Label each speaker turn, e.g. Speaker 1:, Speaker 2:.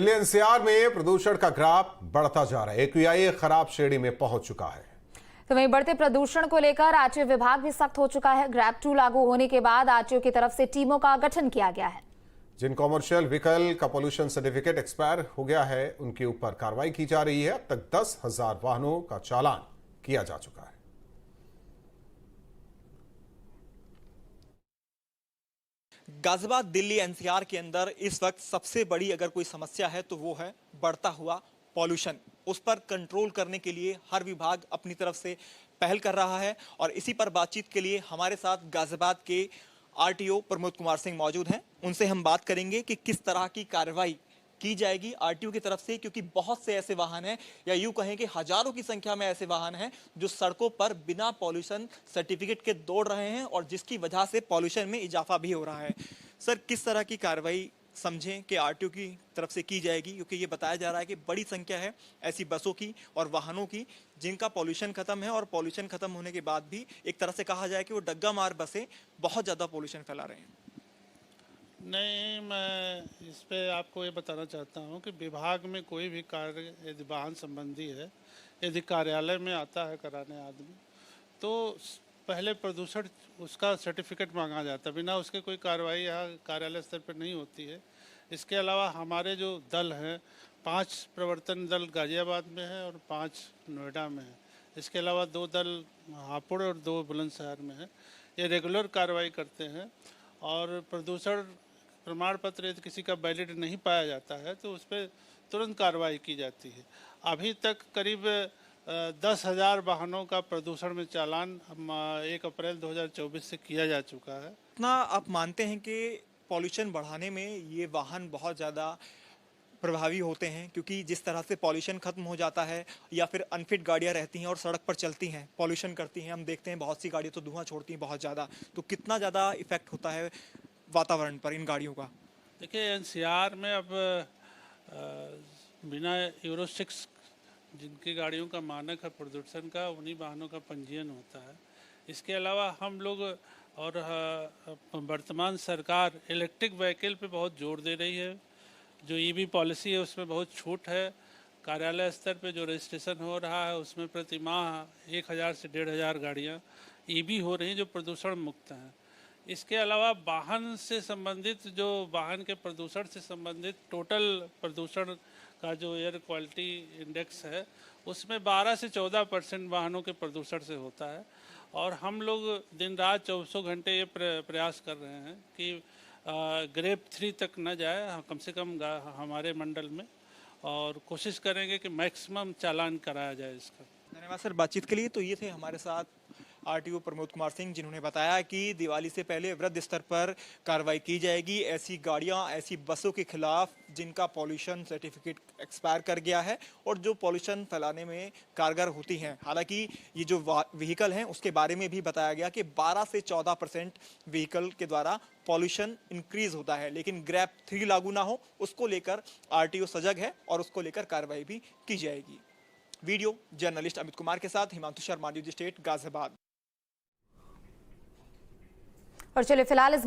Speaker 1: Delhi NCR में प्रदूषण का ग्राफ बढ़ता जा रहा है। एक्यूआई खराब श्रेणी में पहुंच चुका है।
Speaker 2: तो वहीं बढ़ते प्रदूषण को लेकर आरटीओ विभाग भी सख्त हो चुका है। ग्रैप 2 लागू होने के बाद आरटीओ की तरफ से टीमों का गठन किया गया है।
Speaker 1: जिन कॉमर्शियल व्हीकल का पोल्यूशन सर्टिफिकेट एक्सपायर हो गया है, उनके ऊपर कार्रवाई की जा रही है। अब तक 10,000 वाहनों का चालान किया जा चुका है।
Speaker 3: गाजियाबाद दिल्ली एनसीआर के अंदर इस वक्त सबसे बड़ी अगर कोई समस्या है तो वो है बढ़ता हुआ पॉल्यूशन। उस पर कंट्रोल करने के लिए हर विभाग अपनी तरफ से पहल कर रहा है और इसी पर बातचीत के लिए हमारे साथ गाजियाबाद के आरटीओ प्रमोद कुमार सिंह मौजूद हैं। उनसे हम बात करेंगे कि किस तरह की कार्रवाई की जाएगी आरटीओ की तरफ से, क्योंकि बहुत से ऐसे वाहन हैं या यूं कहें कि हजारों की संख्या में ऐसे वाहन हैं जो सड़कों पर बिना पॉल्यूशन सर्टिफिकेट के दौड़ रहे हैं और जिसकी वजह से पॉल्यूशन में इजाफा भी हो रहा है। सर, किस तरह की कार्रवाई समझें कि आरटीओ की तरफ से की जाएगी, क्योंकि ये बताया जा रहा है कि बड़ी संख्या है ऐसी बसों की और वाहनों की जिनका पॉल्यूशन खत्म है और पॉल्यूशन खत्म होने के बाद भी एक तरह से कहा जाए कि वो डग्गा मार बसें बहुत ज़्यादा पॉल्यूशन फैला रहे हैं।
Speaker 4: नहीं, मैं इस पे आपको ये बताना चाहता हूँ कि विभाग में कोई भी कार्य यदि वाहन संबंधी है, यदि कार्यालय में आता है कराने आदमी, तो पहले प्रदूषण उसका सर्टिफिकेट मांगा जाता है। बिना उसके कोई कार्रवाई यहाँ कार्यालय स्तर पर नहीं होती है। इसके अलावा हमारे जो दल हैं, 5 प्रवर्तन दल गाजियाबाद में है और 5 नोएडा में है। इसके अलावा 2 दल हापुड़ और 2 बुलंदशहर में है। ये रेगुलर कार्रवाई करते हैं और प्रदूषण प्रमाण पत्र यदि किसी का वैलिड नहीं पाया जाता है तो उस पर तुरंत कार्रवाई की जाती है। अभी तक करीब 10,000 वाहनों का प्रदूषण में चालान 1 अप्रैल 2024 से किया जा चुका है।
Speaker 3: इतना आप मानते हैं कि पॉल्यूशन बढ़ाने में ये वाहन बहुत ज़्यादा प्रभावी होते हैं, क्योंकि जिस तरह से पॉल्यूशन खत्म हो जाता है या फिर अनफिट गाड़ियां रहती हैं और सड़क पर चलती हैं, पॉल्यूशन करती हैं, हम देखते हैं बहुत सी गाड़ियां तो धुआं छोड़ती हैं बहुत ज़्यादा, तो कितना ज़्यादा इफेक्ट होता है वातावरण पर इन गाड़ियों का?
Speaker 4: देखिए, एनसीआर में अब बिना यूरो 6 जिनकी गाड़ियों का मानक है प्रदूषण का, उन्हीं वाहनों का पंजीयन होता है। इसके अलावा हम लोग और वर्तमान सरकार इलेक्ट्रिक व्हीकल पे बहुत जोर दे रही है। जो ईवी पॉलिसी है उसमें बहुत छूट है। कार्यालय स्तर पे जो रजिस्ट्रेशन हो रहा है उसमें प्रति माह 1,000 से 1,500 गाड़ियाँ ईवी हो रही हैं जो प्रदूषण मुक्त हैं। इसके अलावा वाहन से संबंधित, जो वाहन के प्रदूषण से संबंधित टोटल प्रदूषण का जो एयर क्वालिटी इंडेक्स है उसमें 12 से 14% वाहनों के प्रदूषण से होता है। और हम लोग दिन रात 24 घंटे ये प्रयास कर रहे हैं कि ग्रेप 3 तक न जाए कम से कम हमारे मंडल में, और कोशिश करेंगे कि मैक्सिमम चालान कराया जाए इसका।
Speaker 3: धन्यवाद सर बातचीत के लिए। तो ये थे हमारे साथ आरटीओ प्रमोद कुमार सिंह, जिन्होंने बताया कि दिवाली से पहले वृहद स्तर पर कार्रवाई की जाएगी ऐसी गाड़ियां, ऐसी बसों के खिलाफ जिनका पॉल्यूशन सर्टिफिकेट एक्सपायर कर गया है और जो पॉल्यूशन फैलाने में कारगर होती हैं। हालांकि ये जो व्हीकल हैं उसके बारे में भी बताया गया कि 12 से 14% व्हीकल के द्वारा पॉल्यूशन इंक्रीज होता है, लेकिन ग्रैप 3 लागू ना हो उसको लेकर आरटीओ सजग है और उसको लेकर कार्रवाई भी की जाएगी। वीडियो जर्नलिस्ट अमित कुमार के साथ हिमांशु शर्मा, न्यूज़ स्टेट, गाजियाबाद।
Speaker 2: और चलिए फिलहाल इस